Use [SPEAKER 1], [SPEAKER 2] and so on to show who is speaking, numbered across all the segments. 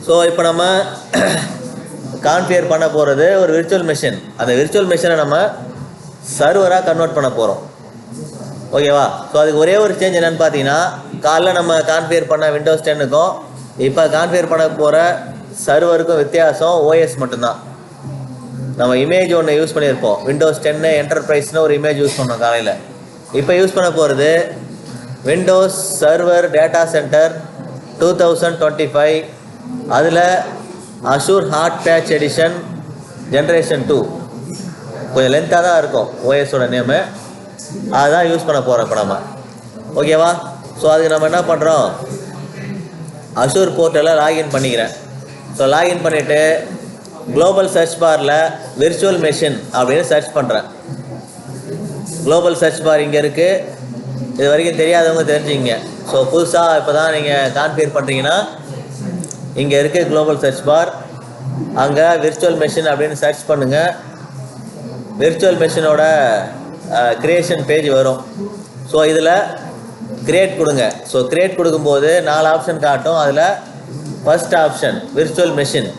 [SPEAKER 1] So இப்போ நம்ம configure பண்ண போகிறது ஒரு விர்ச்சுவல் மெஷின். அந்த விர்ச்சுவல் மெஷினை நம்ம சர்வராக கன்வெர்ட் பண்ண போகிறோம். ஓகேவா? ஸோ அதுக்கு ஒரே ஒரு சேஞ்ச் என்னென்னு பார்த்தீங்கன்னா, காலைல நம்ம கான்ஃபிகர் பண்ண விண்டோஸ் 10க்கும் இப்போ கான்ஃபிகர் பண்ண போகிற சர்வருக்கும் வித்தியாசம் ஓஎஸ் மட்டும்தான். நம்ம இமேஜ் ஒன்று யூஸ் பண்ணியிருப்போம். விண்டோஸ் 10 என்டர்பிரைஸ்னு ஒரு இமேஜ் யூஸ் பண்ணோம் காலையில். இப்போ யூஸ் பண்ண போகிறது விண்டோஸ் சர்வர் டேட்டா சென்டர் 2025. அதில் Azure hot patch edition generation 2. கொஞ்சம் லென்த்தாக தான் இருக்கும் ஓஎஸோட நேமு. அதுதான் யூஸ் பண்ண போகிறோம் இப்போ நம்ம. ஓகேவா? ஸோ அதுக்கு நம்ம என்ன பண்ணுறோம், அஷூர் போர்ட்டலில் லாகின் பண்ணிக்கிறேன். ஸோ லாகின் பண்ணிவிட்டு குளோபல் சர்ச் பாரில் விர்ச்சுவல் மெஷின் அப்படின்னு சர்ச் பண்ணுறேன். குளோபல் சர்ச் பார் இங்கே இருக்குது. இது வரைக்கும் தெரியாதவங்க தெரிஞ்சுங்க. ஸோ புதுசாக இப்போ தான் நீங்கள் கான்ஃபிகர் பண்ணுறீங்கன்னா இங்கே இருக்குது குளோபல் சர்ச் பார். அங்கே விர்ச்சுவல் மெஷின் அப்படின்னு சர்ச் பண்ணுங்கள். விர்ச்சுவல் மெஷினோட க்ரியேஷன் பேஜ் வரும். ஸோ இதில் க்ரியேட் கொடுங்க. ஸோ க்ரியேட் கொடுக்கும்போது 4 ஆப்ஷன் காட்டும். அதில் ஃபஸ்ட் ஆப்ஷன் விர்ச்சுவல் மெஷின்.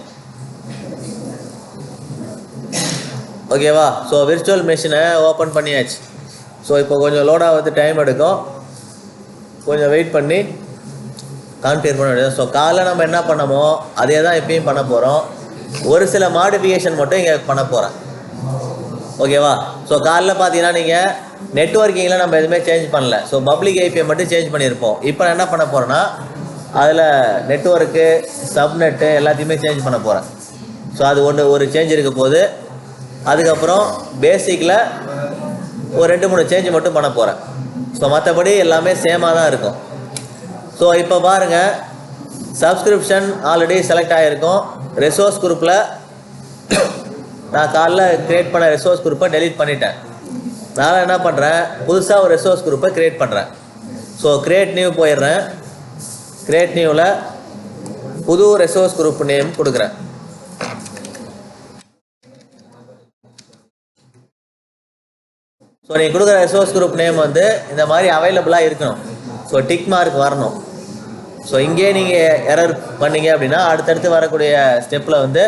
[SPEAKER 1] ஓகேவா? ஸோ விர்ச்சுவல் மெஷினை ஓப்பன் பண்ணியாச்சு. ஸோ இப்போ கொஞ்சம் லோடாக வந்து டைம் எடுக்கும். கொஞ்சம் வெயிட் பண்ணி கான்ஃபிகர் பண்ண வேண்டியது. ஸோ காலைல நம்ம என்ன பண்ணமோ அதே தான் இப்பயும் பண்ண போகிறோம். ஒரு சில மாடிஃபிகேஷன் மட்டும் இங்கே பண்ண போகிறேன். ஓகேவா? ஸோ காலைல பார்த்தீங்கன்னா நீங்கள் நெட்வொர்க்கிங்கில் நம்ம எதுவுமே சேஞ்ச் பண்ணல. ஸோ பப்ளிக் ஐபியை மட்டும் சேஞ்ச் பண்ணியிருப்போம். இப்போ நான் என்ன பண்ண போகிறேன்னா அதில் நெட்வொர்க்கு சப்நெட்டு எல்லாத்தையுமே சேஞ்ச் பண்ண போகிறேன். ஸோ அது ஒரு சேஞ்ச் இருக்க போது. அதுக்கப்புறம் பேசிக்கில் ஒரு 2-3 சேஞ்ச் மட்டும் பண்ண போகிறேன். ஸோ மற்றபடி எல்லாமே சேமாக தான் இருக்கும். ஸோ இப்போ பாருங்கள், சப்ஸ்கிரிப்ஷன் ஆல்ரெடி செலக்ட் ஆகிருக்கும். ரிசோர்ஸ் குரூப்பில் நான் காலைல க்ரியேட் பண்ண ரிசோர்ஸ் குரூப்பை டெலீட் பண்ணிட்டேன். நான் என்ன பண்ணுறேன், புதுசாக ஒரு ரிசோர்ஸ் குரூப்பை க்ரியேட் பண்ணுறேன். ஸோ க்ரியேட் நியூ போயிடுறேன். க்ரியேட் நியூவில் புது ரிசோர்ஸ் குரூப் நேம் கொடுக்குறேன். ஸோ நீங்கள் கொடுக்குற ரிசோர்ஸ் குரூப் நேம் வந்து இந்த மாதிரி அவைலபிளாக இருக்கணும். ஸோ டிக் மார்க் வரணும். ஸோ இங்கே நீங்கள் எரர் பண்ணீங்க அப்படின்னா அடுத்தடுத்து வரக்கூடிய ஸ்டெப்பில் வந்து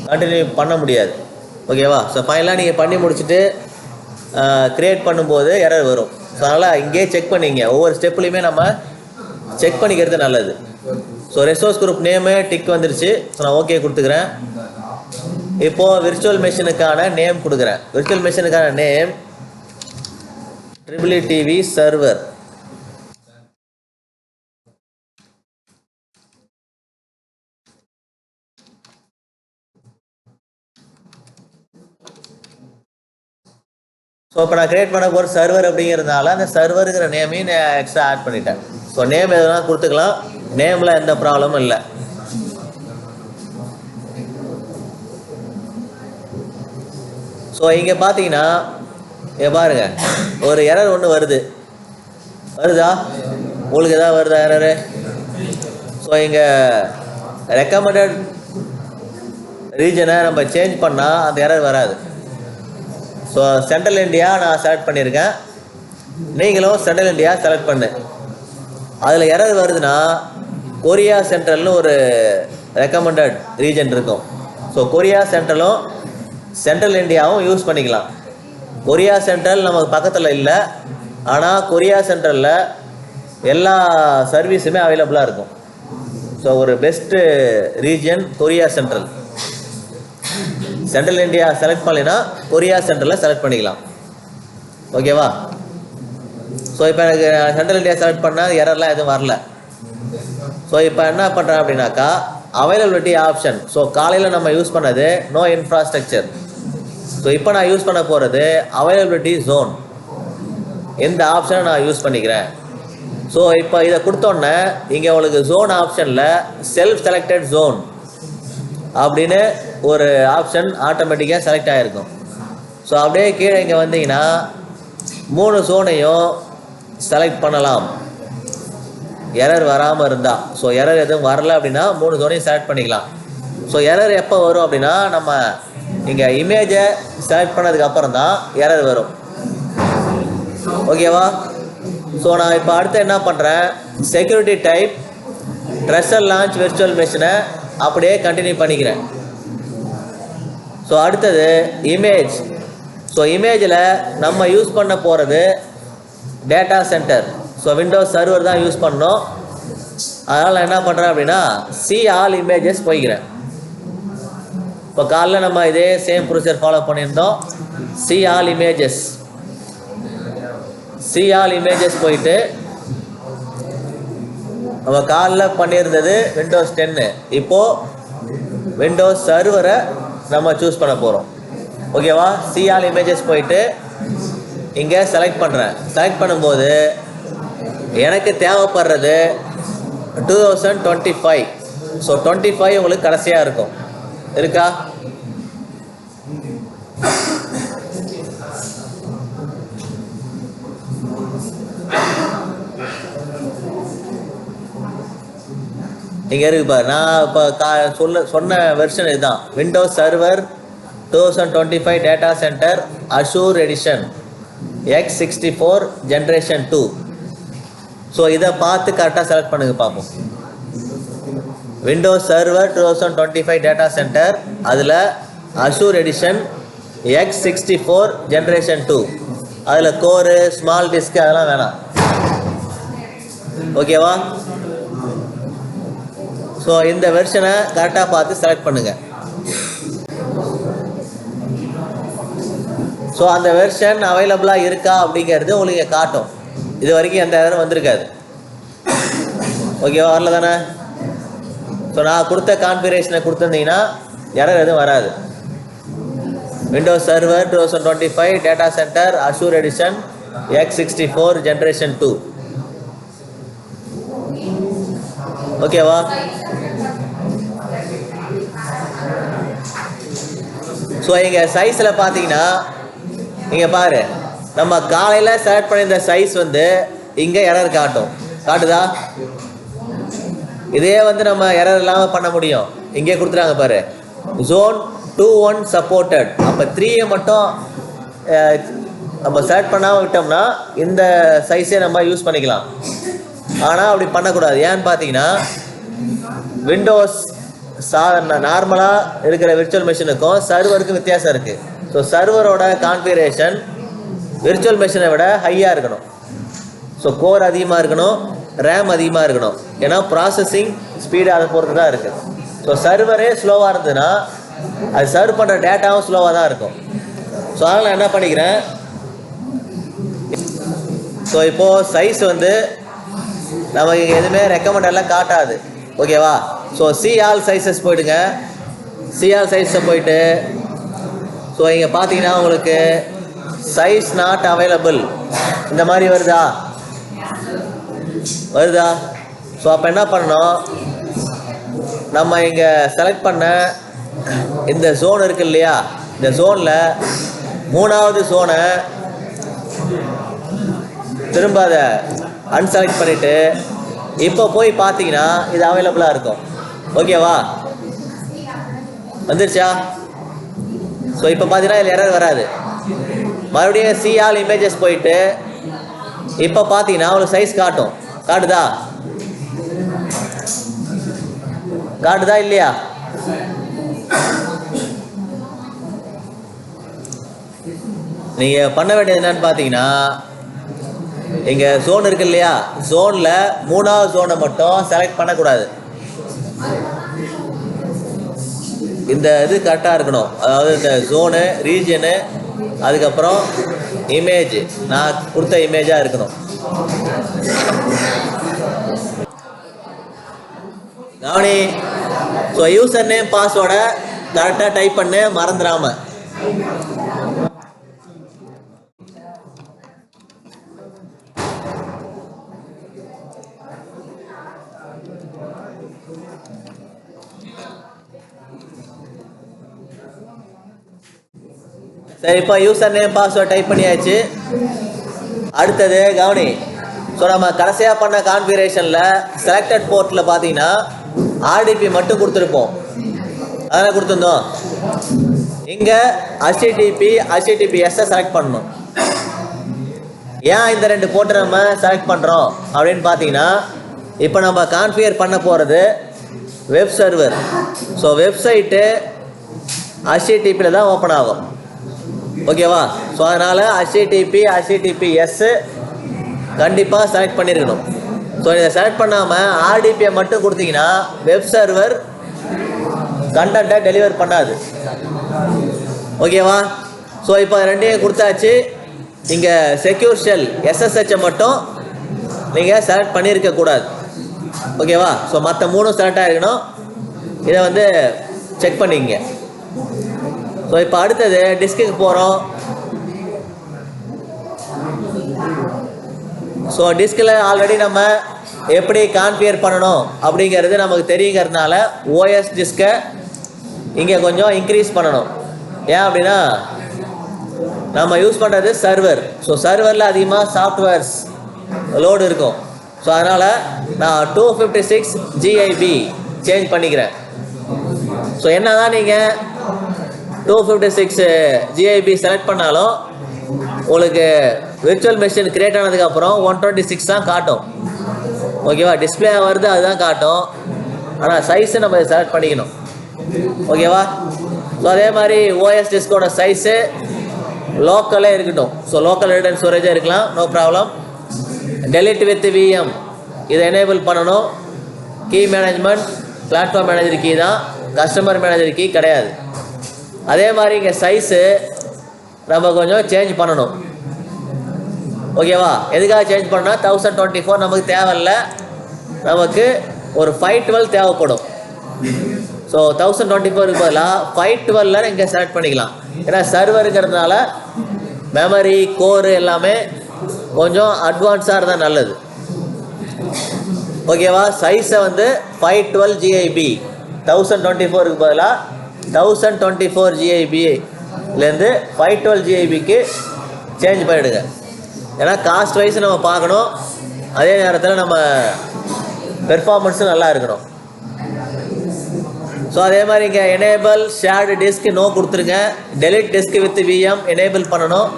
[SPEAKER 1] கண்டினியூ பண்ண முடியாது. ஓகேவா? ஸோ ஃபைனலாக நீங்கள் பண்ணி முடிச்சுட்டு க்ரியேட் பண்ணும்போது எரர் வரும். ஸோ அதனால் இங்கேயே செக் பண்ணிங்க. ஒவ்வொரு ஸ்டெப்லையுமே நம்ம செக் பண்ணிக்கிறது நல்லது. So resource group name tick வந்துருச்சு. ஸோ நான் ஓகே கொடுத்துக்கிறேன். இப்போது விர்ச்சுவல் மெஷினுக்கான நேம் கொடுக்குறேன். விர்ச்சுவல் மெஷினுக்கான நேம் TTTV சர்வர். ஸோ இப்போ நான் கிரியேட் பண்ண போகிற சர்வர் அப்படிங்கிறதுனால அந்த சர்வருங்கிற நேமையும் நான் எக்ஸ்ட்ரா ஆட் பண்ணிட்டேன். ஸோ நேம் எதுனா கொடுத்துக்கலாம். நேமில் எந்த ப்ராப்ளமும் இல்லை. ஸோ இங்கே பார்த்தீங்கன்னா இங்கே பாருங்கள், ஒரு எரர் ஒன்று வருதா? உங்களுக்கு எதாவது வருதா எரரு? ஸோ இங்கே ரெக்கமெண்டட் ரீஜனை நம்ம சேஞ்ச் பண்ணால் அந்த எரர் வராது. ஸோ சென்ட்ரல் இந்தியா நான் செலக்ட் பண்ணியிருக்கேன். நீங்களும் சென்ட்ரல் இந்தியா செலக்ட் பண்ணு. அதில் எரர் வருதுன்னா கொரியா சென்ட்ரல்னு ஒரு ரெக்கமெண்டட் ரீஜன் இருக்கும். ஸோ கொரியா சென்ட்ரலும் சென்ட்ரல் இந்தியாவும் யூஸ் பண்ணிக்கலாம். கொரியா சென்ட்ரல் நமக்கு பக்கத்தில் இல்லை. ஆனால் கொரியா சென்ட்ரலில் எல்லா சர்வீஸுமே அவைலபிளாக இருக்கும். ஸோ ஒரு best region Korea central. Central India select பண்ணலைன்னா கொரியா சென்ட்ரலில் செலக்ட் பண்ணிக்கலாம். ஓகேவா? ஸோ இப்போ எனக்கு சென்ட்ரல் இந்தியா செலக்ட் பண்ணால் எரர்லாம் எதுவும் வரல. ஸோ இப்போ என்ன பண்ணுறேன் அப்படின்னாக்கா அவைலபிலிட்டி ஆப்ஷன். ஸோ காலையில் நம்ம யூஸ் பண்ணது நோ இன்ஃப்ராஸ்ட்ரக்சர். ஸோ இப்போ நான் யூஸ் பண்ண போகிறது அவைலபிலிட்டி ஜோன். இந்த ஆப்ஷனை நான் யூஸ் பண்ணிக்கிறேன். ஸோ இப்போ இதை கொடுத்தோன்னே இங்கே உங்களுக்கு ஜோன் ஆப்ஷனில் செல்ஃப் செலக்டட் ஜோன் அப்படின்னு ஒரு ஆப்ஷன் ஆட்டோமேட்டிக்காக செலக்ட் ஆகிருக்கும். ஸோ அப்படியே கீழே இங்கே வந்தீங்கன்னா 3 ஜோனையும் செலக்ட் பண்ணலாம் எரர் வராமல் இருந்தால். ஸோ எரர் எதுவும் வரல அப்படின்னா 3 ஜோனையும் செலக்ட் பண்ணிக்கலாம். ஸோ எரர் எப்போ வரும் அப்படின்னா நம்ம இங்கே இமேஜை செலக்ட் பண்ணதுக்கப்புறம் தான் எரர் வரும். ஓகேவா? ஸோ நான் இப்போ அடுத்து என்ன பண்ணுறேன், security type treasure launch virtual மெஷினை அப்படியே கண்டினியூ பண்ணிக்கிறேன். ஸோ அடுத்தது இமேஜ். ஸோ இமேஜில் நம்ம யூஸ் பண்ண போகிறது data centre. So Windows server தான் யூஸ் பண்ணோம். அதனால் நான் என்ன பண்ணுறேன் அப்படின்னா சி ஆல் இமேஜஸ் போய்க்கிறேன். இப்போ காலைல நம்ம இதே சேம் ப்ரொசீஜர் ஃபாலோ பண்ணியிருந்தோம். சி ஆல் இமேஜஸ் போயிட்டு நம்ம காலில் பண்ணியிருந்தது விண்டோஸ் 10. இப்போது விண்டோஸ் சர்வரை நம்ம சூஸ் பண்ண போகிறோம். ஓகேவா? சி ஆல் இமேஜஸ் போயிட்டு இங்கே செலக்ட் பண்ணுறேன். செலக்ட் பண்ணும்போது எனக்கு தேவைப்படுறது 2025. ஸோ 25 உங்களுக்கு கடைசியாக இருக்கும். இருக்கா? இங்கே இருக்கு பாரு. நான் இப்போ சொன்ன வெர்ஷன் இதுதான். Windows server 2025 data centre Azure edition X64 generation 2. So இதை பார்த்து கரெக்டாக செலக்ட் பண்ணுங்க பார்ப்போம். விண்டோஸ் சர்வர் 2025 டேட்டா சென்டர், அதில் அஷூர் எடிஷன் X64 ஜென்ரேஷன் 2. அதில் கோரு ஸ்மால் டிஸ்க் அதெல்லாம் வேணாம். ஓகேவா? ஸோ இந்த வெர்ஷனை கரெக்டாக பார்த்து செலக்ட் பண்ணுங்கள். ஸோ அந்த வெர்ஷன் அவைலபிளாக இருக்கா அப்படிங்கிறது உங்களுக்கு காட்டும். இது வரைக்கும் எந்த எரரும் வந்திருக்காது. ஓகேவா? வரல தானே? ஸோ நான் கொடுத்த கான்ஃபிகரேஷனை கொடுத்துருந்தீங்கன்னா எரர் எதுவும் வராது. Windows server 2025 data centre Azure edition X64 generation 2. ஓகேவா? ஸோ இங்கே சைஸில் பார்த்தீங்கன்னா இங்கே பாரு, நம்ம காலையில் செலக்ட் பண்ணியிருந்த சைஸ் வந்து இங்கே எரர் காட்டுதா? இதே வந்து நம்ம எரர் இல்லாமல் பண்ண முடியும். இங்கே கொடுத்துறாங்க பாரு, ஜோன் 2.1 சப்போர்ட்டட். அப்போ 3 மட்டும் நம்ம செலக்ட் பண்ணாமல் விட்டோம்னா இந்த சைஸே நம்ம யூஸ் பண்ணிக்கலாம். ஆனால் அப்படி பண்ணக்கூடாது. ஏன்னு பார்த்தீங்கன்னா விண்டோஸ் நார்மலாக இருக்கிற விர்ச்சுவல் மெஷினுக்கும் சர்வருக்கும் வித்தியாசம் இருக்குது. ஸோ சர்வரோட கான்ஃபிகரேஷன் விர்ச்சுவல் மெஷினை விட ஹையாக இருக்கணும். ஸோ கோர் அதிகமாக இருக்கணும், ரேம் அதிகமாக இருக்கணும். ஏன்னா ப்ராசஸிங் ஸ்பீடு அதை பொறுத்து தான் இருக்குது. ஸோ சர்வரே ஸ்லோவாக இருந்ததுன்னா அது சர்வ் பண்ணுற டேட்டாவும் ஸ்லோவாக தான் இருக்கும். ஸோ அதனால் நான் என்ன பண்ணிக்கிறேன், ஸோ இப்போது சைஸ் வந்து நமக்கு எதுவுமே ரெக்கமெண்ட் எல்லாம் காட்டாது. ஓகேவா? ஸோ சி ஆல் சைஸஸ் போய்டுங்க. சி ஆல் சைஸை போயிட்டு ஸோ இங்கே பார்த்தீங்கன்னா உங்களுக்கு சைஸ் நாட் அவைலபிள் இந்த மாதிரி வருதா? ஸோ அப்போ என்ன பண்ணணும், நம்ம இங்கே செலக்ட் பண்ண இந்த ஜோன் இருக்கு இல்லையா, இந்த ஜோனில் 3வது ஜோனை திரும்ப அதை அன்செலக்ட் பண்ணிவிட்டு இப்போ போய் பார்த்தீங்கன்னா இது அவைலபிளாக இருக்கும். ஓகேவா? வந்துருச்சா? ஸோ இப்போ பார்த்தீங்கன்னா இதில் எரர் வராது. மறுபடியும் சி ஆல் இமேஜஸ் போயிட்டு இப்போ பார்த்தீங்கன்னா உங்களுக்கு சைஸ் காட்டுதா இல்லையா? நீங்கள் பண்ண வேண்டியது என்னன்னு பார்த்தீங்கன்னா இங்கே ஜோன் இருக்கு இல்லையா, ஜோனில் 3வது ஜோனை மட்டும் செலக்ட் பண்ணக்கூடாது. இந்த இது கரெக்டாக இருக்கணும். அதாவது இந்த ஜோனு, ரீஜனு, அதுக்கப்புறம் இமேஜ் நான் கொடுத்த இமேஜாக இருக்கணும். கவனி. ஸோ யூசர் நேம் பாஸ்வேர்டை கரெக்டாக டைப் பண்ணு, மறந்துடாம. சரி, இப்போ யூசர் நேம் பாஸ்வேர்ட் டைப் பண்ணியாச்சு. அடுத்தது கவனி. ஸோ நம்ம கடைசியாக பண்ண கான்ஃபிகரேஷனில் செலக்டட் போர்ட்டில் பார்த்தீங்கன்னா ஆர்டிபி மட்டும் கொடுத்துருப்போம். அதெல்லாம் கொடுத்துருந்தோம். இங்கே HTTPS செலக்ட் பண்ணணும். ஏன் இந்த 2 போர்ட்டை நம்ம செலக்ட் பண்ணுறோம் அப்படின்னு பார்த்தீங்கன்னா இப்போ நம்ம கான்ஃபிகர் பண்ண போகிறது வெப் சர்வர். ஸோ வெப்சைட்டு HTTPயில் தான் ஓப்பன் ஆகும். ஓகேவா? ஸோ அதனால் HTTPS கண்டிப்பாக செலக்ட் பண்ணியிருக்கணும். ஸோ இதை செலக்ட் பண்ணாமல் RDPயை மட்டும் கொடுத்தீங்கன்னா வெப் சர்வர் கண்டென்ட்டை டெலிவர் பண்ணாது. ஓகேவா? ஸோ இப்போ ரெண்டையும் கொடுத்தாச்சு. இங்கே செக்யூர் ஷெல் SSHஐ மட்டும் நீங்கள் செலக்ட் பண்ணியிருக்கக்கூடாது. ஓகேவா? ஸோ மற்ற மூணும் செலக்ட் ஆகிருக்கணும். இதை வந்து செக் பண்ணிக்கங்க. ஸோ இப்போ அடுத்தது டிஸ்க்குக்கு போகிறோம். ஸோ டிஸ்கில் ஆல்ரெடி நம்ம எப்படி கான்ஃபிகர் பண்ணணும் அப்படிங்கிறது நமக்கு தெரியுங்கிறதுனால OS டிஸ்கை இங்கே கொஞ்சம் இன்க்ரீஸ் பண்ணணும். ஏன் அப்படின்னா நம்ம யூஸ் பண்ணுறது சர்வர். ஸோ சர்வரில் அதிகமாக சாஃப்ட்வேர்ஸ் லோடு இருக்கும். ஸோ அதனால் நான் 256 GB சேஞ்ச் பண்ணிக்கிறேன். ஸோ என்ன தான் நீங்கள் 256 GB செலக்ட் பண்ணாலும் உங்களுக்கு விர்ச்சுவல் மெஷின் கிரியேட் ஆனதுக்கப்புறம் 126 தான் காட்டும். ஓகேவா? டிஸ்பிளே வருது அதுதான் காட்டும். ஆனால் சைஸு நம்ம செலக்ட் பண்ணிக்கணும். ஓகேவா? ஸோ அதே மாதிரி OS டிஸ்கோட சைஸு லோக்கலே இருக்கட்டும். ஸோ லோக்கல் ரிட்டன் ஸ்டோரேஜாக இருக்கலாம், no problem. Delete with VM இதை எனேபிள் பண்ணணும். Key management platform manager key தான், கஸ்டமர் மேனேஜர் கீ கிடையாது. அதே மாதிரி இங்கே சைஸு நம்ம கொஞ்சம் சேஞ்ச் பண்ணணும். ஓகேவா? எதுக்காக சேஞ்ச் பண்ணால் 1024 நமக்கு தேவையில்லை, நமக்கு ஒரு 512 தேவைப்படும். ஸோ 1024க்கு பதிலாக 512 இங்கே செலக்ட் பண்ணிக்கலாம். ஏன்னா சர்வருங்கிறதுனால மெமரி கோரு எல்லாமே கொஞ்சம் அட்வான்ஸாக இருந்தால் நல்லது. ஓகேவா? சைஸை வந்து 512 GB 1024க்கு பதிலாக 1024 GBலேருந்து 512 GBக்கு சேஞ்ச் பண்ணிவிடுங்க. ஏன்னா காஸ்ட் வைஸ் நம்ம பார்க்கணும், அதே நேரத்தில் நம்ம பெர்ஃபார்மன்ஸும் நல்லா இருக்கணும். ஸோ அதே மாதிரி இங்கே எனேபிள் ஷேர்டு டிஸ்க் நோ கொடுத்துருங்க. Delete disk with VM enable பண்ணணும்.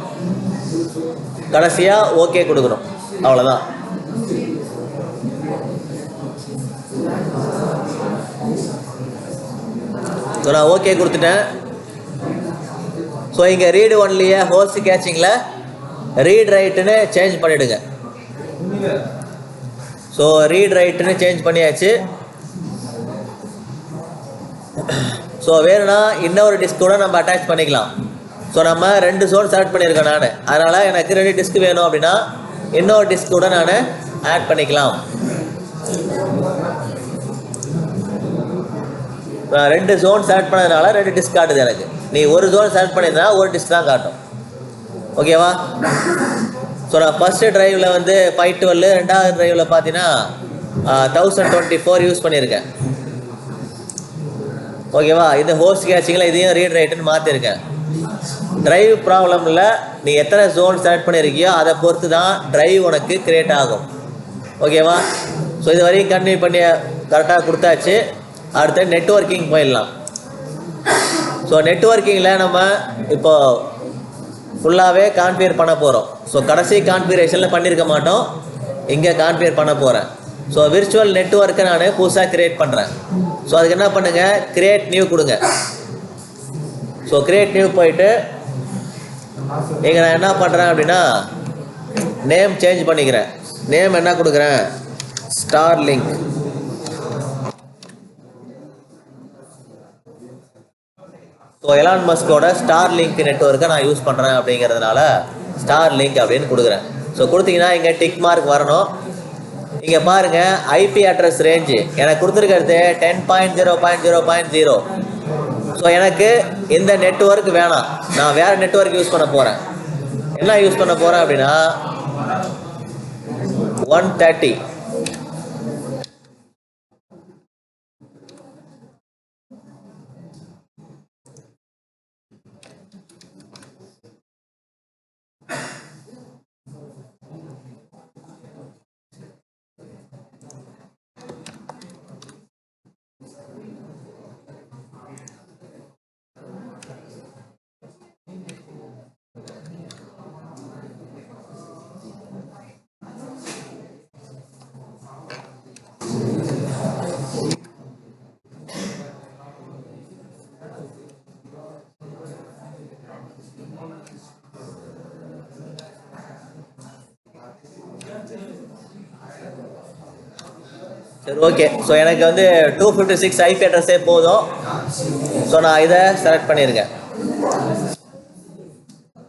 [SPEAKER 1] கடைசியாக ஓகே கொடுக்கணும். அவ்வளோதான். ஸோ நான் ஓகே கொடுத்துட்டேன். ஸோ இங்கே ரீடு ஒன்லியே ஹோஸ்ட் கேச்சிங்கில் ரீட் ரைட்டுன்னு சேஞ்ச் பண்ணிவிடுங்க. ஸோ ரீட் ரைட்டுன்னு சேஞ்ச் பண்ணியாச்சு. ஸோ வேணும்னா இன்னொரு டிஸ்க் கூட நம்ம அட்டாச் பண்ணிக்கலாம். ஸோ நம்ம 2 ஜோன் செலக்ட் பண்ணியிருக்கேன் நான். அதனால் எனக்கு 2 டிஸ்க் வேணும் அப்படின்னா இன்னொரு டிஸ்க் கூட நான் ஆட் பண்ணிக்கலாம். நான் 2 ஜோன் செலக்ட் பண்ணதுனால 2 டிஸ்க் காட்டுது எனக்கு. நீ ஒரு ஜோன் செலக்ட் பண்ணியிருந்தா ஒரு டிஸ்க் தான் காட்டும். ஓகேவா? ஸோ நான் ஃபஸ்ட்டு ட்ரைவில் வந்து 512, ரெண்டாவது ட்ரைவில் பார்த்தீங்கன்னா 1024 யூஸ் பண்ணியிருக்கேன். ஓகேவா? இந்த ஹோஸ்ட் கேச்சிங்கில் இதையும் ரீட் ரைட்டுன்னு மாற்றிருக்கேன். ட்ரைவ் ப்ராப்ளம் இல்லை, நீ எத்தனை ஜோன் செலக்ட் பண்ணியிருக்கியோ அதை பொறுத்து தான் ட்ரைவ் உனக்கு கிரியேட் ஆகும். ஓகேவா? ஸோ இது வரையும் கன்டினியூ பண்ணி கரெக்டாக கொடுத்தாச்சு. அடுத்து நெட்வொர்க்கிங் போயிடலாம். ஸோ நெட்வொர்க்கிங்கில் நம்ம இப்போ ஃபுல்லாகவே கான்ஃபிகர் பண்ண போகிறோம். ஸோ கடைசி கான்ஃபிகரேஷனில் பண்ணியிருக்க மாட்டோம், இங்கே கான்ஃபிகர் பண்ண போகிறேன். ஸோ விர்ச்சுவல் நெட்வொர்க்கை நான் புதுசாக க்ரியேட் பண்ணுறேன். ஸோ அதுக்கு என்ன பண்ணுங்கள், க்ரியேட் நியூ கொடுங்க. ஸோ க்ரியேட் நியூ போயிட்டு இங்கே நான் என்ன பண்ணுறேன் அப்படின்னா நேம் சேஞ்ச் பண்ணிக்கிறேன். நேம் என்ன கொடுக்குறேன், ஸ்டார்லிங்க். ஸோ எலான் மஸ்கோட ஸ்டார்லிங்க் நெட்வொர்க்கை நான் யூஸ் பண்ணுறேன் அப்படிங்கிறதுனால ஸ்டார்லிங்க் அப்படின்னு கொடுக்குறேன். ஸோ கொடுத்தீங்கன்னா இங்கே டிக் மார்க் வரணும். இங்கே பாருங்கள், ஐபி அட்ரஸ் ரேஞ்சு எனக்கு கொடுத்துருக்கிறது 10.0.0.0. ஸோ எனக்கு இந்த நெட்வொர்க் வேணாம், நான் வேறு நெட்வொர்க் யூஸ் பண்ண போகிறேன். என்ன யூஸ் பண்ண போகிறேன் அப்படின்னா 130. சரி ஓகே. ஸோ எனக்கு வந்து 256 ஐபி அட்ரஸே போதும். ஸோ நான் இதை செலக்ட் பண்ணியிருக்கேன்.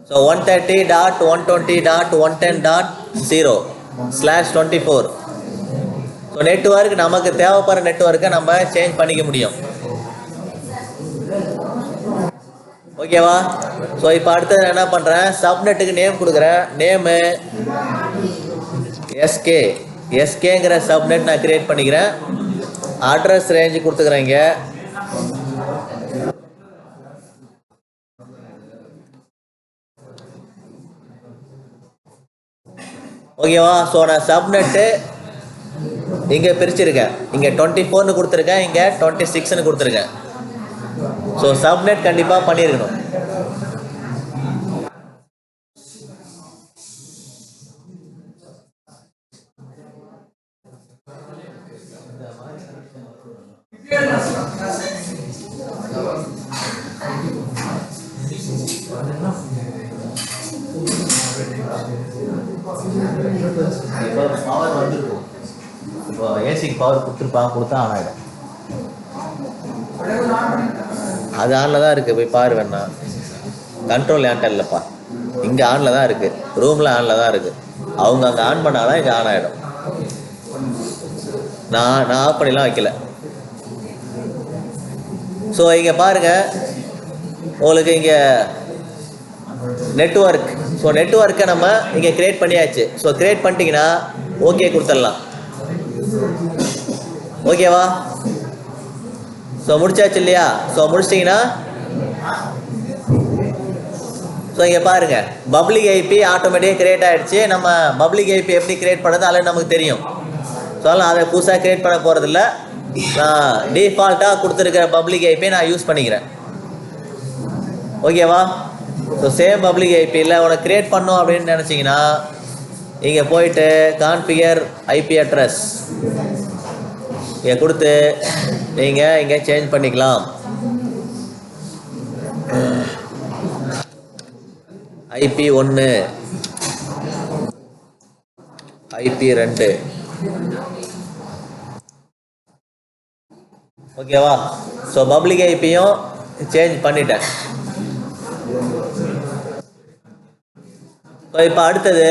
[SPEAKER 1] ஸோ 130.120.110.0/24. ஸோ நெட்வொர்க் நமக்கு தேவைப்படுற நெட்வொர்க்கை நம்ம சேஞ்ச் பண்ணிக்க முடியும். ஓகேவா? ஸோ இப்போ அடுத்தது என்ன பண்ணுறேன், சப்நெட்டுக்கு நேம் கொடுக்குறேன். நேமு எஸ்கேங்கிற சப்நெட் நான் கிரியேட் பண்ணிக்கிறேன். அட்ரஸ் ரேஞ்சு கொடுத்துக்கிறேன் இங்கே. ஓகேவா? ஸோ நான் சப்நெட்டு இங்கே பிரிச்சிருக்கேன். இங்கே 24ன்னு கொடுத்துருக்கேன், இங்கே 26ன்னு கொடுத்துருக்கேன். ஸோ சப்நெட் கண்டிப்பாக பண்ணியிருக்கணும். பவர் வந்துருக்கும். இப்போ ஏசிக்கு பவர் கொடுத்தா ஆன் ஆகிடும். அது ஆனில் தான் இருக்குது, போய் பாரு வேணா. கண்ட்ரோல் ஏன்ட்ட இல்லைப்பா, இங்கே ஆனில் தான் இருக்குது, ரூமில் ஆனில் தான் இருக்குது. அவங்க அங்கே ஆன் பண்ணாதான் இங்கே ஆன் ஆகிடும். நான் ஆஃப் பண்ணிலாம் வைக்கல. ஸோ இங்கே பாருங்கள், உங்களுக்கு இங்கே நெட்வொர்க். ஸோ நெட்வொர்க்கை நம்ம இங்கே க்ரியேட் பண்ணியாச்சு. ஸோ க்ரியேட் பண்ணிட்டீங்கன்னா ஓகே கொடுத்துடலாம். ஓகேவா? ஸோ முடிச்சாச்சு இல்லையா? ஸோ முடிச்சிட்டிங்கன்னா ஸோ இங்கே பாருங்கள், பப்ளிக் ஐபி ஆட்டோமேட்டிக்காக க்ரியேட் ஆகிடுச்சு. நம்ம பப்ளிக் ஐபி எப்படி க்ரியேட் பண்ணுறது அதில் நமக்கு தெரியும். ஸோ அதெல்லாம் அதை புதுசாக க்ரியேட் பண்ண போகிறதில்ல. நான் டிஃபால்ட்டாக கொடுத்துருக்கிற பப்ளிக் ஐபியை நான் யூஸ் பண்ணிக்கிறேன். ஓகேவா? ஸோ சேம் பப்ளிக் ஐபியில் உனக்கு க்ரியேட் பண்ணோம் அப்படின்னு நினச்சிங்கன்னா இங்கே போயிட்டு கான்ஃபிகர் ஐபி அட்ரஸ் இங்கே கொடுத்து நீங்கள் இங்கே சேஞ்ச் பண்ணிக்கலாம். IP 1, IP 2. ஓகேவா? ஸோ பப்ளிக் ஐபியும் சேஞ்ச் பண்ணிட்டேன். ஸோ இப்போ அடுத்தது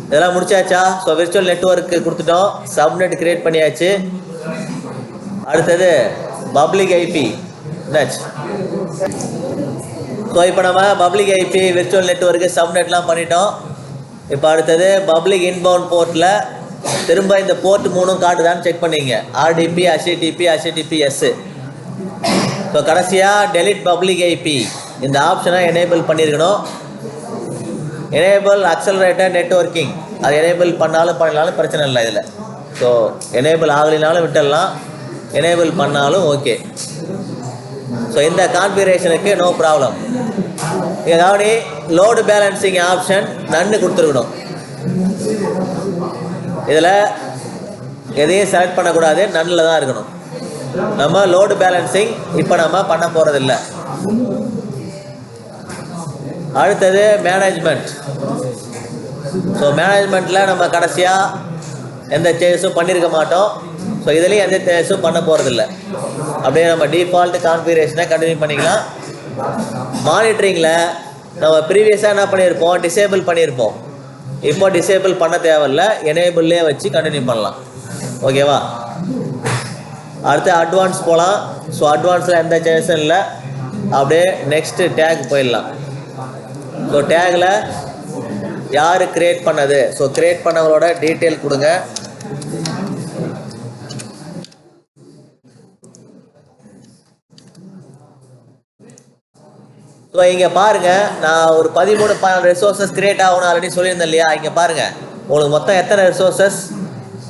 [SPEAKER 1] இதெல்லாம் முடிச்சாச்சா? ஸோ விர்ச்சுவல் நெட்வொர்க்கு கொடுத்துட்டோம், சப்நெட் கிரியேட் பண்ணியாச்சு. அடுத்தது பப்ளிக் ஐபி என்னாச்சு? ஸோ இப்போ நம்ம பப்ளிக் ஐபி விர்ச்சுவல் நெட்வொர்க்கு சப்நெட்லாம் பண்ணிட்டோம். இப்போ அடுத்தது பப்ளிக் இன்பவுண்ட் போர்ட்டில் திரும்ப இந்த போர்ட் 3 காட்டுதான்னு செக் பண்ணிங்க. RTB, HTTP/HTTPS. ஸோ கடைசியாக டெலிட் பப்ளிக் ஐபி இந்த ஆப்ஷனை எனேபிள் பண்ணியிருக்கணும். எனேபிள் அக்சலரேட்டட் நெட்வொர்க்கிங் அது எனேபிள் பண்ணாலும் பிரச்சனை இல்லை இதில். ஸோ எனேபிள் ஆகலினாலும் விட்டுடலாம், எனேபிள் பண்ணாலும் ஓகே. ஸோ இந்த கான்ஃபிகரேஷனுக்கு நோ ப்ராப்ளம். ஏதாவது லோடு பேலன்சிங் ஆப்ஷன் நன்னு கொடுத்துருக்கணும். இதில் எதையும் செலக்ட் பண்ணக்கூடாது, நன்னில் தான் இருக்கணும். நம்ம லோடு பேலன்சிங் இப்போ நம்ம பண்ண போகிறதில்ல. அடுத்தது மேனேஜ்மெண்ட். ஸோ மேனேஜ்மெண்ட்டில் நம்ம கடைசியாக எந்த சேஞ்சஸும் பண்ணியிருக்க மாட்டோம். ஸோ இதுலேயும் எந்த சேஞ்சஸும் பண்ண போகிறதில்ல. அப்படியே நம்ம டிஃபால்ட் கான்ஃபிகரேஷனை கண்டினியூ பண்ணிக்கலாம். மானிட்டரிங்கில் நம்ம ப்ரீவியஸாக என்ன பண்ணியிருப்போம், டிசேபிள் பண்ணியிருப்போம். இப்போ டிசேபிள் பண்ண தேவையில்லை, எனேபிள்லேயே வச்சு கண்டினியூ பண்ணலாம். ஓகேவா? அடுத்து அட்வான்ஸ் போகலாம். ஸோ அட்வான்ஸில் எந்த சேஞ்சஸும் இல்லை. அப்படியே நெக்ஸ்ட்டு டேக் போயிடலாம். ஸோ டேகில் யார் கிரியேட் பண்ணது, ஸோ கிரியேட் பண்ணவங்களோட டீட்டெயில் கொடுங்க. ஸோ இங்கே பாருங்கள், நான் ஒரு 13 ரிசோர்ஸஸ் கிரியேட் ஆகணும் ஆல்ரெடி சொல்லியிருந்தேன் இல்லையா? இங்கே பாருங்கள், உங்களுக்கு மொத்தம் எத்தனை ரிசோர்ஸஸ்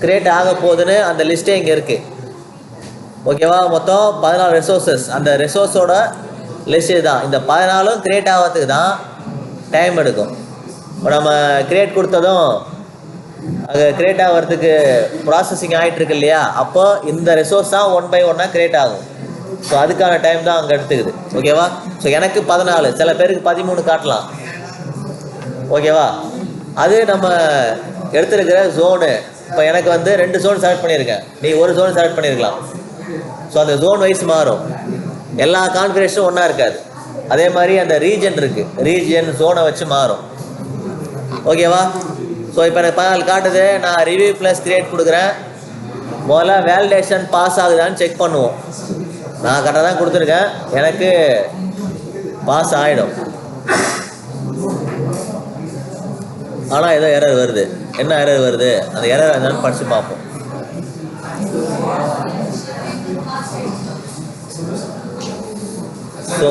[SPEAKER 1] கிரியேட் ஆக போகுதுன்னு அந்த லிஸ்ட்டே இங்கே இருக்குது. ஓகேவா? மொத்தம் 14 ரிசோர்ஸஸ். அந்த ரிசோர்ஸோட லிஸ்ட்டு தான். இந்த 14ம் கிரியேட் ஆகிறதுக்கு தான் டைம் எடுக்கும். இப்போ நம்ம கிரியேட் கொடுத்ததும் அங்கே கிரியேட் ஆகிறதுக்கு ப்ராசஸிங் ஆகிட்டுருக்கு இல்லையா? அப்போ இந்த ரிசோர்ஸ் தான் 1 by 1 கிரியேட் ஆகும். ஸோ அதுக்கான டைம் தான் அங்கே எடுத்துக்குது. ஓகேவா? ஸோ எனக்கு 14, சில பேருக்கு 13 காட்டலாம். ஓகேவா? அது நம்ம எடுத்துருக்கிற ஜோனு இப்போ எனக்கு வந்து 2 ஜோன் செலக்ட் பண்ணியிருக்கேன், நீ ஒரு ஜோன் செலக்ட் பண்ணியிருக்கலாம். ஸோ அந்த ஜோன் வைஸ் மாறும், எல்லா கான்ஃபிகரேஷனும் ஒன்றா இருக்காது. அதே மாதிரி அந்த ரீஜன் இருக்குது, ரீஜன் ஜோனை வச்சு மாறும். ஓகேவா? ஸோ இப்போ எனக்கு பேனல் காட்டுது, நான் ரிவ்யூ ப்ளஸ் கிரியேட் கொடுக்குறேன். முதல்ல வேலிடேஷன் பாஸ் ஆகுதான்னு செக் பண்ணுவோம். நான் கரெக்டாக தான் கொடுத்துருக்கேன், எனக்கு பாஸ் ஆகிடும். ஆனால் ஏதோ எரர் வருது. என்ன எரர் வருது? அந்த எரர் என்னன்னு படித்து பார்ப்போம். ஸோ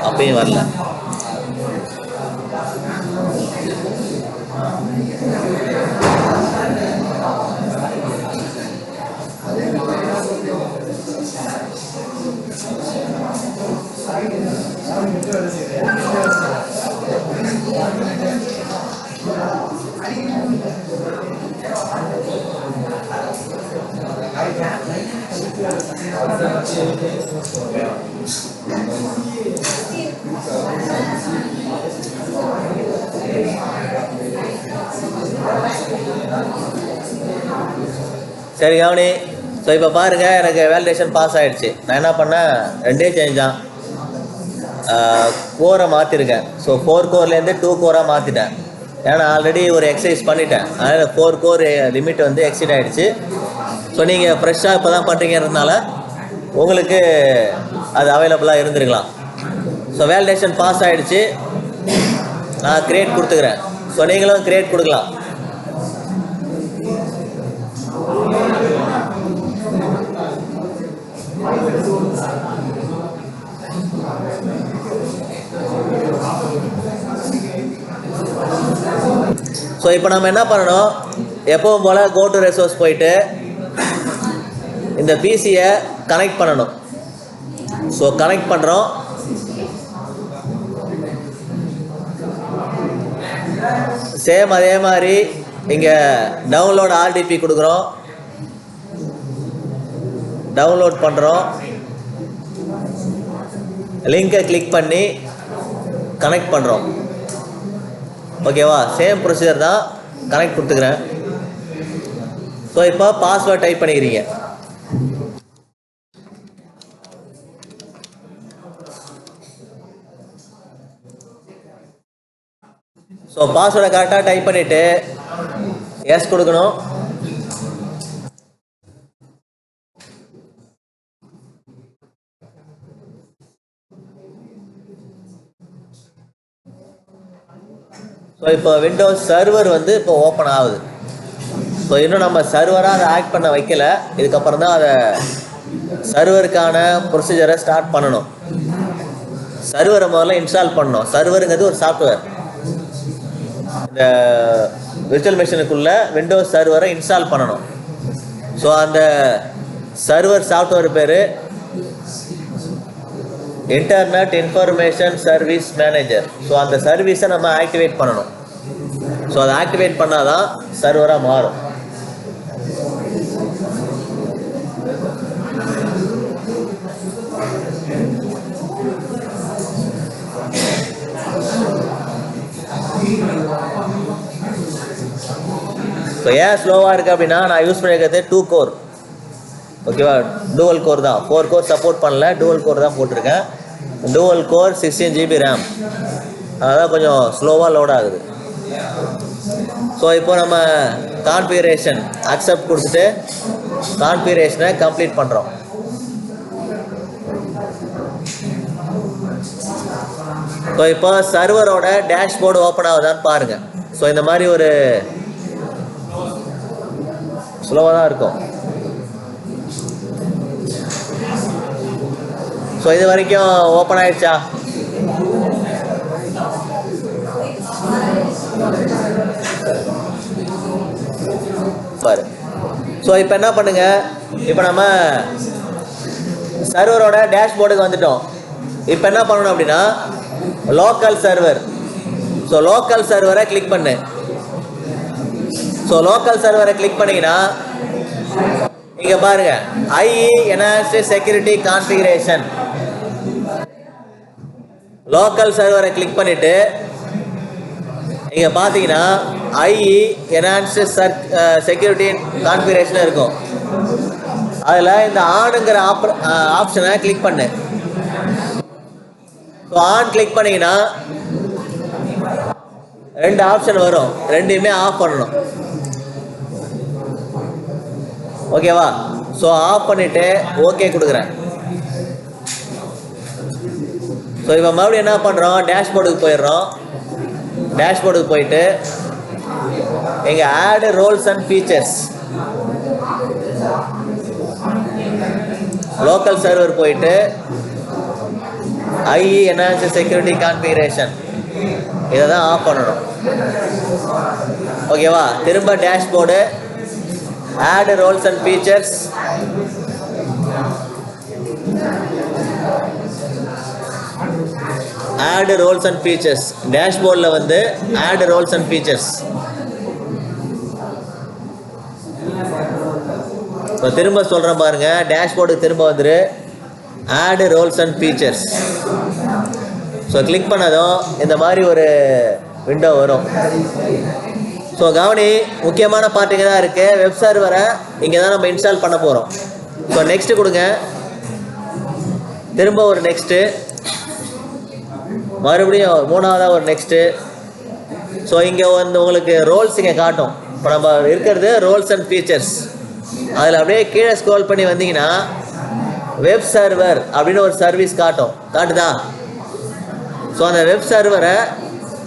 [SPEAKER 1] அப்பயும் வரல. சரி கவனி. ஸோ இப்போ பாருங்கள், எனக்கு வேலிடேஷன் பாஸ் ஆகிடுச்சு. நான் என்ன பண்ணேன், 2 சேஞ்ச் தான், கோரை மாற்றிருக்கேன். ஸோ 4 கோர்லேருந்து 2 கோராக மாற்றிட்டேன். ஏன்னா ஆல்ரெடி ஒரு எக்ஸசைஸ் பண்ணிட்டேன், அதனால் 4 கோர் லிமிட் வந்து எக்ஸிட் ஆகிடுச்சு. ஸோ நீங்கள் ஃப்ரெஷ்ஷாக இப்போ தான் பண்ணுறீங்கிறதுனால உங்களுக்கு அது அவைலபிளாக இருந்துருக்கலாம். ஸோ வேலிடேஷன் பாஸ் ஆகிடுச்சு, நான் கிரியேட் கொடுத்துக்கிறேன். ஸோ நீங்களும் கிரியேட் கொடுக்கலாம். ஸோ இப்போ நம்ம என்ன பண்ணணும், எப்பவும் போல் கோ டு ரெசோர்ஸ் போயிட்டு இந்த பிசியை கனெக்ட் பண்ணணும். ஸோ கனெக்ட் பண்ணுறோம். சேம் அதே மாதிரி இங்கே டவுன்லோட் ஆர்டிபி கொடுக்குறோம், டவுன்லோட் பண்ணுறோம், லிங்கை கிளிக் பண்ணி கனெக்ட் பண்ணுறோம். ஓகேவா? சேம் ப்ரொசீஜர் தான், கனெக்ட் கொடுத்துக்கிறேன். ஸோ இப்போ பாஸ்வேர்ட் டைப் பண்ணிக்கிறீங்க. ஸோ பாஸ்வேர்டை கரெக்டாக டைப் பண்ணிவிட்டு எஸ் கொடுக்கணும். ஸோ இப்போ விண்டோஸ் சர்வர் வந்து இப்போ ஓப்பன் ஆகுது. ஸோ இன்னும் நம்ம சர்வராக அதை ஆக்ட் பண்ண வைக்கல, இதுக்கப்புறம் தான் அதை சர்வருக்கான ப்ரொசீஜரை ஸ்டார்ட் பண்ணணும். சர்வரை முதல்ல இன்ஸ்டால் பண்ணணும். சர்வருங்கிறது ஒரு சாஃப்ட்வேர். இந்த விர்ச்சுவல் மிஷினுக்குள்ளே விண்டோஸ் சர்வரை இன்ஸ்டால் பண்ணணும். ஸோ அந்த சர்வர் சாஃப்ட்வேர் பேர் internet information service manager. So அந்த சர்வீஸை நம்ம ஆக்டிவேட் பண்ணணும். ஸோ அதை ஆக்டிவேட் பண்ணால் தான் சர்வராக மாறும். ஸோ ஏன் ஸ்லோவாக இருக்குது அப்படின்னா, நான் யூஸ் பண்ணியிருக்கிறது 2 கோர். ஓகேவா? டூவல் கோர் தான், 4 கோர் சப்போர்ட் பண்ணல, டூவல் கோர் தான் போட்டிருக்கேன். டூவல் கோர் 16 GB ரேம், அதான் கொஞ்சம் ஸ்லோவாக லோட் ஆகுது. ஸோ இப்போ நம்ம கான்ஃபிகரேஷன் அக்செப்ட் கொடுத்துட்டு கான்ஃபிகரேஷனை கம்ப்ளீட் பண்ணுறோம். ஸோ இப்போ சர்வரோட டேஷ்போர்டு ஓப்பன் ஆகுதான்னு பாருங்கள். ஸோ இந்த மாதிரி ஒரு ஸ்லோவாக தான் இருக்கும். ஸோ இது வரைக்கும் ஓப்பன் ஆயிடுச்சா? பாரு. ஸோ இப்போ என்ன பண்ணுங்க, இப்போ நம்ம சர்வரோட டேஷ்போர்டுக்கு வந்துட்டோம். இப்போ என்ன பண்ணணும் அப்படின்னா, லோக்கல் சர்வர். ஸோ லோக்கல் சர்வரை கிளிக் பண்ணு. ஸோ லோக்கல் சர்வரை கிளிக் பண்ணிங்கன்னா இங்கே பாருங்க, IE enhanced security configuration. Local சர்வரை கிளிக் பண்ணிட்டு நீங்கள் பார்த்தீங்கன்னா ஐஇ என்ஹான்ஸ்டு செக்யூரிட்டி கான்ஃபிகரேஷன் இருக்கும். அதில் இந்த ஆனுங்கிற ஆப்ஷனை கிளிக் பண்ணு. ஸோ ஆன் கிளிக் பண்ணிங்கன்னா 2 ஆப்ஷன் வரும், ரெண்டையுமே ஆஃப் பண்ணணும். ஓகேவா? ஸோ ஆஃப் பண்ணிவிட்டு ஓகே கொடுக்குறேன். ஸோ இப்போ மறுபடியும் என்ன பண்ணுறோம், டேஷ்போர்டுக்கு போயிடுறோம். டேஷ்போர்டுக்கு போயிட்டு எங்கள் add roles and features local server போயிட்டு ஐஇ என்ஹான்ஸ்டு செக்யூரிட்டி கான்ஃபிகரேஷன் இதை தான் ஆஃப் பண்ணணும். ஓகேவா? திரும்ப dashboard add roles and features add roles and features டேஷ்போர்டில் வந்து ஆட் ரோல்ஸ் அண்ட் ஃபீச்சர்ஸ். இப்போ திரும்ப சொல்கிறேன் பாருங்கள், டேஷ்போர்டுக்கு திரும்ப வந்துரு add roles and features. So click பண்ணதும் இந்த மாதிரி ஒரு விண்டோ வரும். ஸோ கவனி, முக்கியமான பார்ட் இங்கே தான் இருக்குது. வெப் சர்வரை இங்கே தான் நம்ம இன்ஸ்டால் பண்ண போகிறோம். ஸோ நெக்ஸ்ட்டு கொடுங்க, திரும்ப ஒரு நெக்ஸ்ட்டு, மறுபடியும் 3ஆவதாக ஒரு நெக்ஸ்ட்டு. ஸோ இங்கே வந்து உங்களுக்கு ரோல்ஸ் இங்கே காட்டும். இப்போ நம்ம இருக்கிறது ரோல்ஸ் அண்ட் ஃபீச்சர்ஸ். அதில் அப்படியே கீழே ஸ்க்ரோல் பண்ணி வந்தீங்கன்னா வெப் சர்வர் அப்படின்னு ஒரு சர்வீஸ் காட்டுதா? ஸோ அந்த வெப் சர்வரை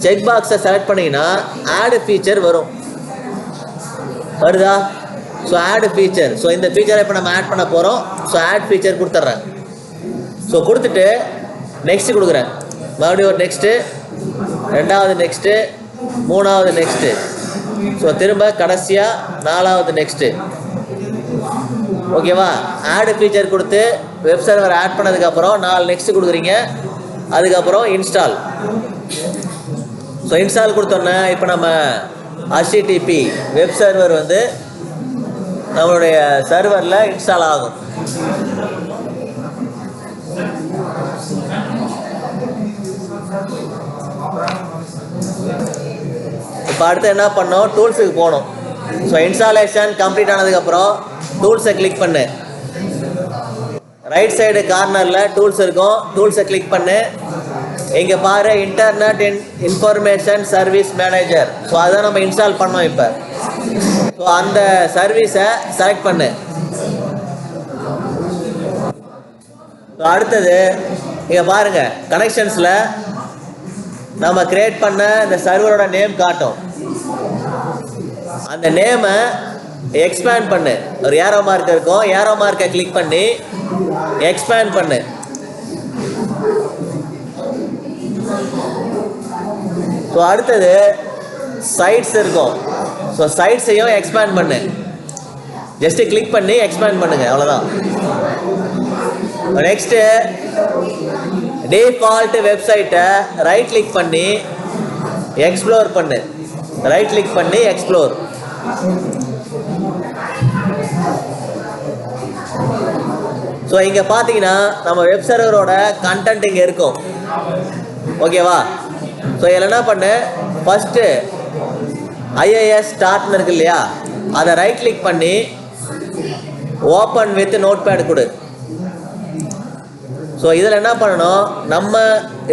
[SPEAKER 1] செக் பாக்ஸை செலக்ட் பண்ணிங்கன்னா ஆட் ஃபீச்சர் வருதா? So add feature. ஸோ இந்த ஃபீச்சரை இப்போ நம்ம ஆட் பண்ண போகிறோம். ஸோ ஆட் ஃபீச்சர் கொடுத்துட்றேன். ஸோ கொடுத்துட்டு நெக்ஸ்ட்டு கொடுக்குறேன். மறுபடியும் ஒரு நெக்ஸ்ட்டு, 2வது நெக்ஸ்ட்டு, 3ஆவது நெக்ஸ்ட்டு. ஸோ திரும்ப கடைசியாக 4ஆவது நெக்ஸ்ட்டு. ஓகேவா? ஆட் ஃபீச்சர் கொடுத்து வெப் சர்வர் ஆட் பண்ணதுக்கப்புறம் 4 நெக்ஸ்ட்டு கொடுக்குறீங்க. அதுக்கப்புறம் இன்ஸ்டால். ஸோ இன்ஸ்டால் கொடுத்தோன்னே இப்போ நம்ம HTTP வெப் சர்வர் வந்து நம்மளுடைய சர்வரில் இன்ஸ்டால் ஆகும். இப்போ அடுத்து என்ன பண்ணோம், டூல்ஸுக்கு போகணும். ஸோ இன்ஸ்டாலேஷன் கம்ப்ளீட் ஆனதுக்கப்புறம் டூல்ஸை கிளிக் பண்ணு. ரைட் சைடு கார்னரில் டூல்ஸ் இருக்கும், டூல்ஸை கிளிக் பண்ணு. இங்கே பாரு, internet information service manager. So அதான் நம்ம இன்ஸ்டால் பண்ணோம் இப்போ. ஸோ அந்த சர்வீஸை செலக்ட் பண்ணு. ஸோ அடுத்தது இங்கே பாருங்கள், கனெக்ஷன்ஸில் நம்ம கிரியேட் பண்ண இந்த சர்வரோட நேம் காட்டும். அந்த நேமை எக்ஸ்பேண்ட் பண்ணு. ஒரு ஏரோ மார்க் இருக்கும், ஏரோ மார்க்கை கிளிக் பண்ணி எக்ஸ்பேண்ட் பண்ணு. ஸோ அடுத்தது சைட்ஸ் இருக்கும். ஸோ சைட்ஸையும் எக்ஸ்பேண்ட் பண்ணு. ஜஸ்ட்டு கிளிக் பண்ணி எக்ஸ்பேண்ட் பண்ணுங்க, அவ்வளோதான். நெக்ஸ்ட்டு டிஃபால்ட் வெப்சைட்டை ரைட் கிளிக் பண்ணி எக்ஸ்ப்ளோர் பண்ணு. ரைட் கிளிக் பண்ணி எக்ஸ்ப்ளோர். ஸோ இங்கே பார்த்தீங்கன்னா நம்ம வெப் சர்வரோட கண்டென்ட் இங்கே இருக்கும். ஓகேவா? ஸோ இதில் என்ன பண்ணு, ஃபஸ்ட்டு IIS ஸ்டார்ட்னு இருக்கு இல்லையா, அதை ரைட் கிளிக் பண்ணி ஓப்பன் வித் நோட் பேட் கொடு. ஸோ இதில் என்ன பண்ணணும், நம்ம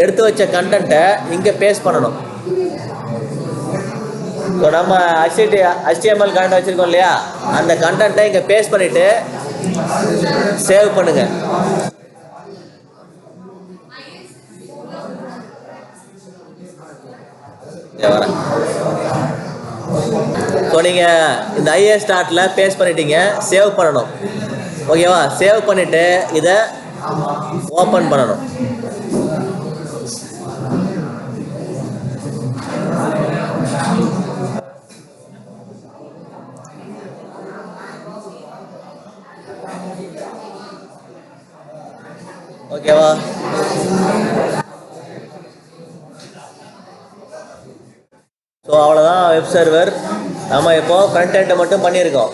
[SPEAKER 1] எடுத்து வச்ச கண்டென்ட்டை இங்கே பேஸ்ட் பண்ணணும். ஸோ நம்ம HTML கண்டென்ட் வச்சுருக்கோம் இல்லையா, அந்த கண்டென்ட்டை இங்கே பேஸ்ட் பண்ணிவிட்டு சேவ் பண்ணுங்க. ஸோ நீங்கள் இந்த IIS ஸ்டார்ட்டில் பேஸ்ட் பண்ணிட்டீங்க, சேவ் பண்ணணும். ஓகேவா? சேவ் பண்ணிவிட்டு இதை ஓப்பன் பண்ணணும். ஓகேவா? ஸோ அவ்வளோதான் வெப் சர்வர். நம்ம இப்போது ஃப்ரண்ட் எண்டை மட்டும் பண்ணியிருக்கோம்.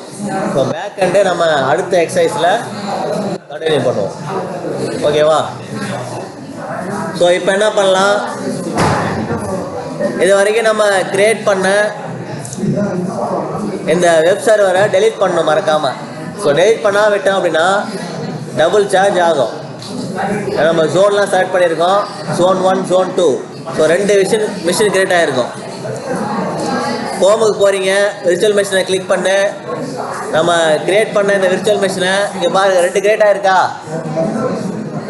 [SPEAKER 1] ஸோ பேக் எண்டை நம்ம அடுத்த எக்ஸசைஸில் கண்டினியூ பண்ணுவோம். ஓகேவா? ஸோ இப்போ என்ன பண்ணலாம், இது வரைக்கும் நம்ம கிரியேட் பண்ண இந்த வெப் சர்வரை டெலீட் பண்ணணும் மறக்காமல். ஸோ டெலீட் பண்ணால் விட்டோம் அப்படின்னா டபுள் சார்ஜ் ஆகும். நம்ம ஜோன்லாம் செலக்ட் பண்ணியிருக்கோம், zone 1 zone 2. So 2 machine create ஆகிருக்கும். ஹோமுக்கு போகிறீங்க, விர்ச்சுவல் மிஷினை கிளிக் பண்ணு. நம்ம கிரியேட் பண்ண இந்த விர்ச்சுவல் மிஷினை இங்கே பாருங்க, 2 கிரியேட் ஆகிருக்கா?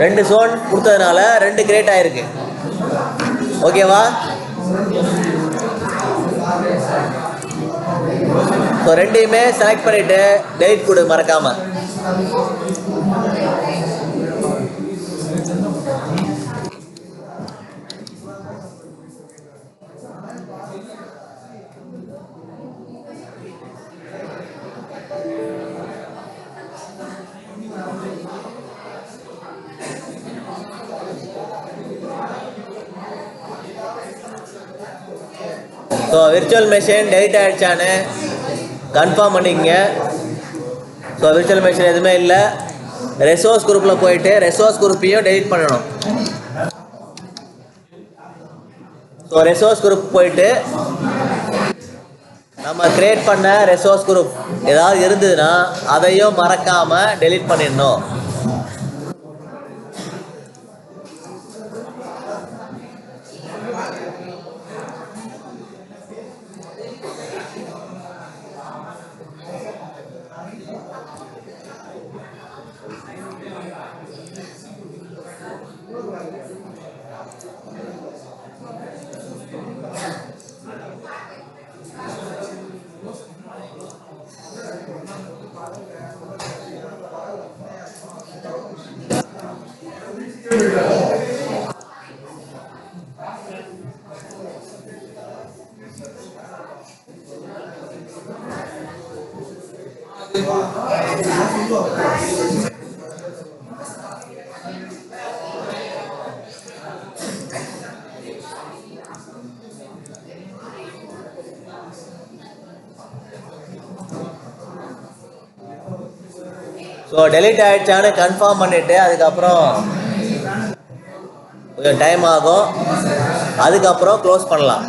[SPEAKER 1] 2 ஜோன் கொடுத்ததுனால 2 கிரியேட் ஆகிருக்கு. ஓகேவா? ஸோ 2யுமே செலக்ட் பண்ணிவிட்டு டெலிட் கொடு மறக்காமல். ஸோ விர்ச்சுவல் மெஷின் டெலிட் ஆகிடுச்சான்னு கன்ஃபார்ம் பண்ணிக்கங்க. ஸோ விர்ச்சுவல் மெஷின் எதுவுமே இல்லை. ரெசோர்ஸ் குரூப்பில் போயிட்டு ரெசோர்ஸ் குரூப்பையும் டெலிட் பண்ணணும். ஸோ ரெசோர்ஸ் குரூப் போயிட்டு நம்ம கிரியேட் பண்ண ரெசோர்ஸ் குரூப் ஏதாவது இருந்ததுன்னா அதையும் மறக்காமல் டெலிட் பண்ணிடணும். ஸோ டெலிட் ஆகிடுச்சான்னு கன்ஃபார்ம் பண்ணிவிட்டு அதுக்கப்புறம் கொஞ்சம் டைம் ஆகும், அதுக்கப்புறம் க்ளோஸ் பண்ணலாம்.